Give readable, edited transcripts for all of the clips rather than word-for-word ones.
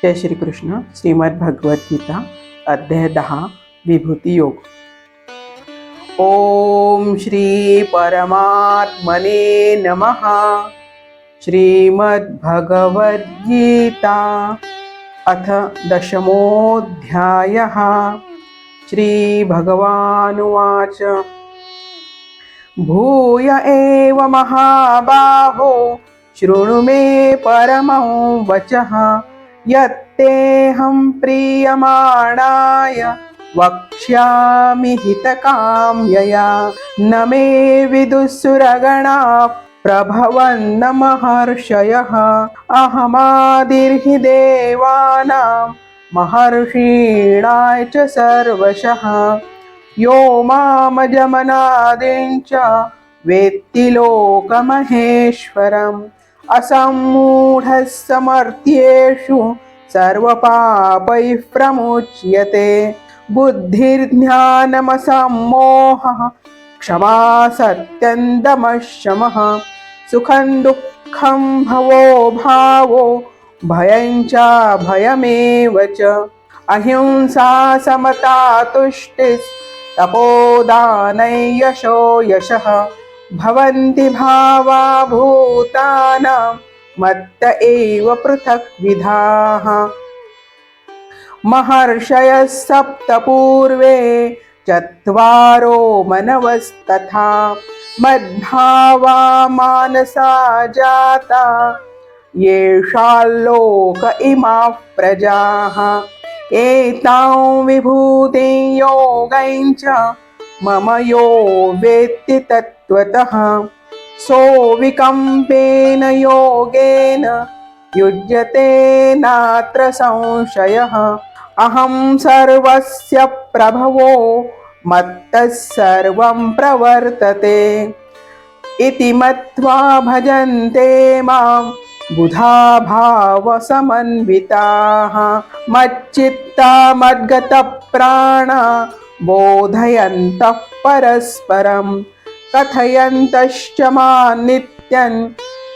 जय श्री कृष्ण. श्रीमद् भगवद्गीता अध्याय 10 विभूती योग. ओम श्री परमात्मने नमः. श्रीमद् भगवद्गीता अथ दशमोऽध्यायः. श्री भगवानुवाच भूय एव महाबाहो शृणु मे परमं वचः यत्तेऽहं प्रीयमाणाय वक्ष्यामि हितकाम्यया. न मे विदुःसुरगणाः प्रभवन्न महर्षयः. अहमादिर्हि देवानां महर्षीणां च सर्वशः. यो मामजमनादिं च वेत्ति लोकमहेश्वरम्. असम्मूढः समर्थ्येषु सर्वपापैः प्रमुच्यते. बुद्धिर्ज्ञानमसम्मोहः क्षमा सत्यं दमः शमः. सुखं दुःखं भवो भावो भयं च भयमेव च. अहिंसा समता तुष्टिस्तपोदानै यशो यशः. भवन्ति भावा भूतानां मत्त एव पृथक्विधाः. महर्षयः सप्त पूर्वे चत्वारो मनवस्तथा. मद्भावा मानसा जाता येषाल्लोक इमाः प्रजाः. एतां विभूतिं योगं च मम यो वेत्ति तत्त्वतः. सोऽविकम्पेन योगेन युज्यते नात्र संशयः. अहं सर्वस्य प्रभवो मत्तः सर्वं प्रवर्तते. इति मत्वा भजन्ते मां बुधा भावसमन्विताः. मच्चित्ता मद्गतप्राणा बोधयन्तः परस्परं. कथयन्तश्च मां नित्यं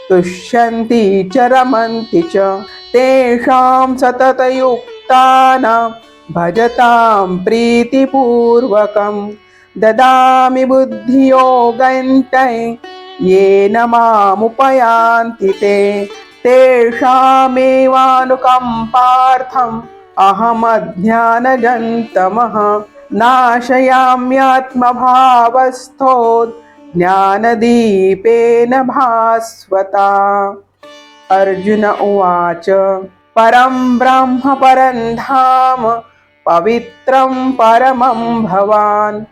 तुष्यन्ति च रमन्ति च. तेषां सततयुक्तानां भजतां प्रीतिपूर्वकं. ददामि बुद्धियोगं तै येन मामुपयान्ति ते. तेषामेवानुकम्पार्थम् अहमज्ञानजन्तमः नाशयाम्यात्मभावस्थो ज्ञानदीपेन भास्वता. अर्जुन उवाच परं ब्रह्म परं धाम पवित्रं परमं भवान्.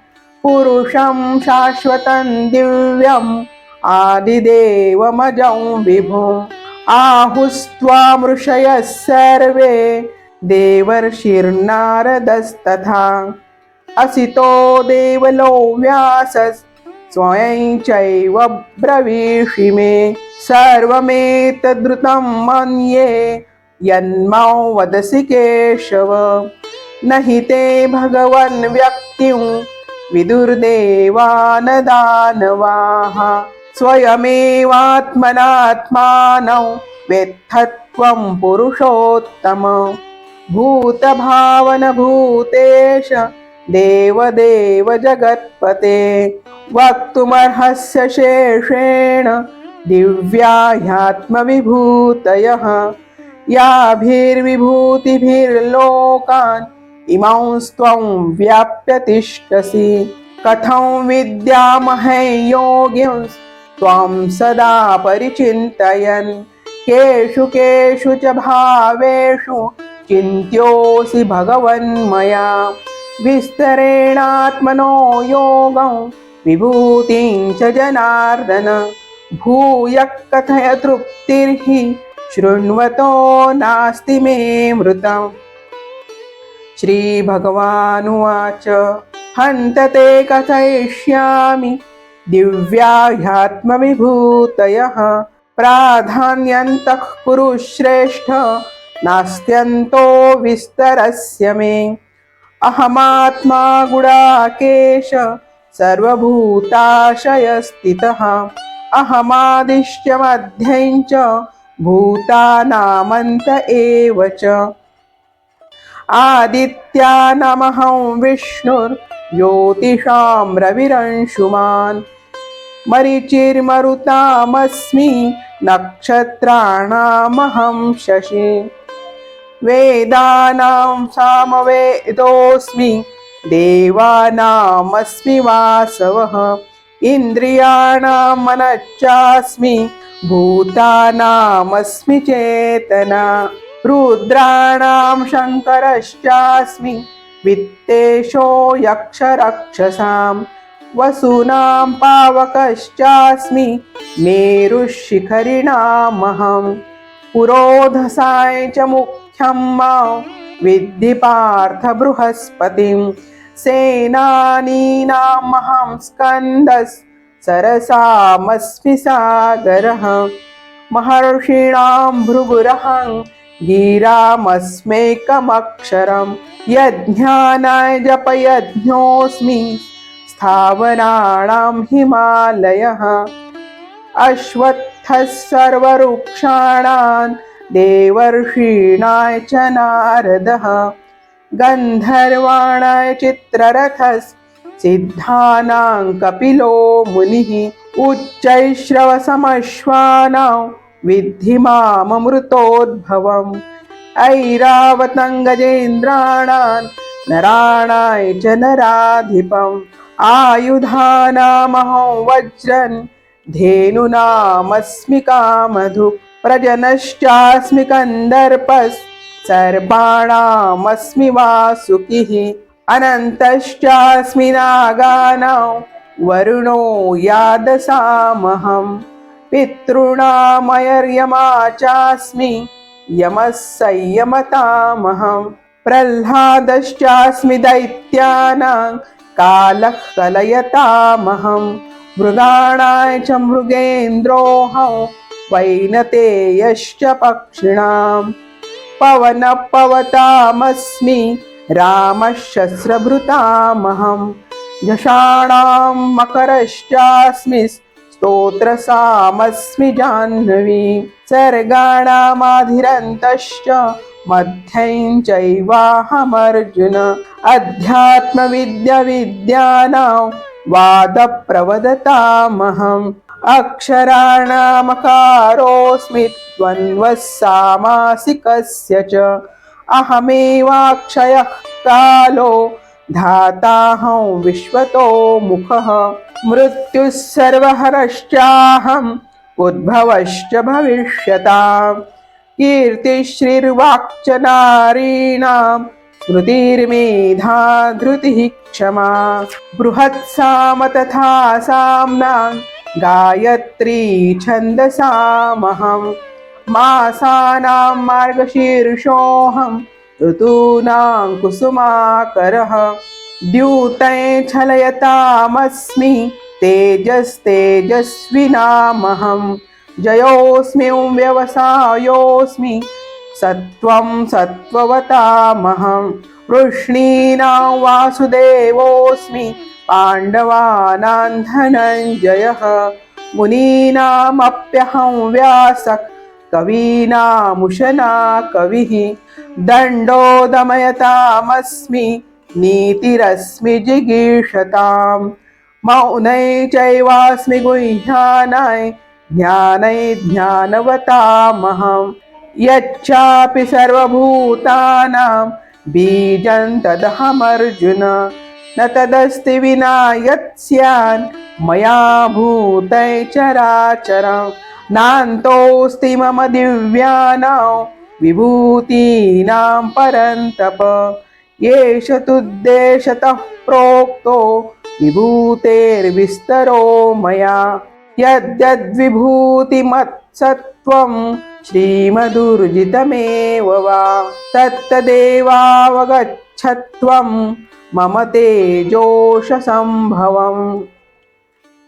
पुरुषं शाश्वतं दिव्यम् आदिदेवमजं विभुम्. आहुस्त्वां ऋषयः सर्वे देवर्षिर्नारदस्तथा. असितो देवलो व्यासः स्वयं चैव ब्रवीषि मे. सर्वमेतद्रुतं मन्ये यन्मां वदसि केशव. न हि ते भगवन् व्यक्तिं विदुर्देवान् दानवाः. स्वयमेवात्मनात्मानं वेत्थत्वं पुरुषोत्तम. भूतभावन भूतेश देवदेव जगत्पते. वक्तुमर्हस्य शेषेण दिव्या ह्यात्मविभूतयः. याभिर्विभूतिभिर्लोकान् इमांस्त्वं व्याप्य तिष्ठसि. कथं विद्यामहे योगिंस्त्वां सदा परिचिन्तयन्. केषु केषु च भावेषु चिन्त्योऽसि भगवन्मया. विस्तरेणात्मनो योगं विभूतिं च जनार्दन. भूयः कथय तृप्तिर्हि शृण्वतो नास्ति मे मृतम्. श्रीभगवानुवाच हन्त ते कथयिष्यामि दिव्या ह्यात्मविभूतयः. प्राधान्यन्तः कुरु श्रेष्ठ नास्त्यन्तो विस्तरस्य मे. अहमात्मा गुडाकेश सर्वभूताशयस्थितः. अहमादिश्च मध्यं च भूतानामन्त एव च. आदित्यानामहं विष्णुर्ज्योतिषां रविरंशुमान् मरीचिर्मरुतामस्मि नक्षत्राणामहं शशि वेदानां सामवेदोऽस्मि देवानामस्मि वासवः इन्द्रियाणां मनश्चास्मि भूतानामस्मि चेतना रुद्राणां शङ्करश्चास्मि वित्तेशो यक्षरक्षसां वसूनां पावकश्चास्मि मेरुशिखरिणामहं पुरोधसाय च मुख्यं मां विद्धि पार्थ बृहस्पतिं सेनानीनामहं स्कन्दस् सरसामस्मि सागरः महर्षीणां भृगुरहं गिरामस्मेकमक्षरं यज्ञानाय जपयज्ञोऽस्मि स्थावराणां हिमालयः अश्वत्थः सर्ववृक्षाणां देवर्षीणाय च नारदः गन्धर्वाणाय चित्ररथः सिद्धानां कपिलो मुनिः उच्चैश्रवसमश्वानां विद्धि माममृतोद्भवम् ऐरावतं गजेन्द्राणां नराणाय च नराधिपम् आयुधानामहं वज्रं धेनूनामस्मि कामधुक् प्रजनश्चास्मि कन्दर्पस् सर्पाणामस्मि वासुकिः अनन्तश्चास्मि नागानां वरुणो यादसामहं पितॄणामयर्यमा चास्मि यमः संयमतामहं प्रह्लादश्चास्मि दैत्यानां कालः कलयतामहं मृगाणाय च मृगेन्द्रोऽहं वैनतेयश्च पक्षिणां पवनः पवतामस्मि रामः शस्त्रभृतामहं झषाणां मकरश्चास्मि स्तोत्रसामस्मि जाह्नवी सर्गाणामाधिरन्तश्च मध्यं चैवाहमर्जुन अध्यात्मविद्याविद्यानां वादप्रवदतामहम् अक्षराणामकारोऽस्मि द्वन्द्वः सामासिकस्य च अहमेवाक्षयः कालो धाताहं विश्वतो मुखः मृत्युः सर्वहरश्चाहम् उद्भवश्च भविष्यताम् कीर्तिश्रीर्वाक्च नारीणां स्मृतिर्मेधा धृतिः क्षमा बृहत्साम तथा साम्नां गायत्री छन्दसामहं मासानां मार्गशीर्षोऽहं ऋतूनां कुसुमाकरः द्यूते छलयतामस्मि तेजस्तेजस्विनामहं जयोऽस्मि व्यवसायोऽस्मि सत्त्वं सत्त्ववतामहं वृष्णीनां वासुदेवोऽस्मि पाण्डवानां धनञ्जयः मुनीनामप्यहं व्यासः कवीनामुशना कविः दण्डो दमयतामस्मि नीतिरस्मि जिगीषतां मौनै चैवास्मि गुह्यानाय ज्ञानै ज्ञानवतामहं यच्चापि सर्वभूतानां बीजं तदहमर्जुन न तदस्ति विना यत् स्यान् मया भूतै चराचरं नान्तोऽस्ति मम दिव्यानां विभूतीनां परन्तप येष तुद्देशतः प्रोक्तो विभूतेर्विस्तरो मया यद्यद्विभूतिमत्सत्त्वं श्रीमदुर्जितमेव वा तत्तदेवावगच्छत्वं मम तेजोषसम्भवम्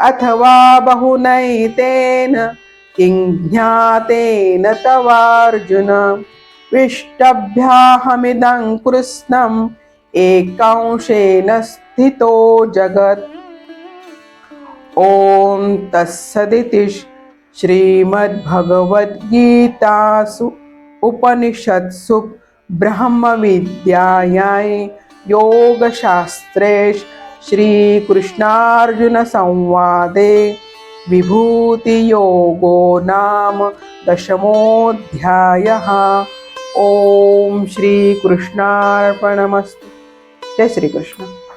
अथवा बहुनैतेन किं ज्ञातेन तवार्जुन विष्टभ्याहमिदं कृत्स्नम् एकांशेन स्थितो जगत् ॐ तत्सदिति श्रीमद्भगवद्गीतासु उपनिषत्सु ब्रह्मविद्यायां योगशास्त्रे श्रीकृष्णार्जुनसंवादे विभूतियोगो नाम 10मोऽध्यायः। ॐ श्रीकृष्णार्पणमस्तु। जय श्रीकृष्ण।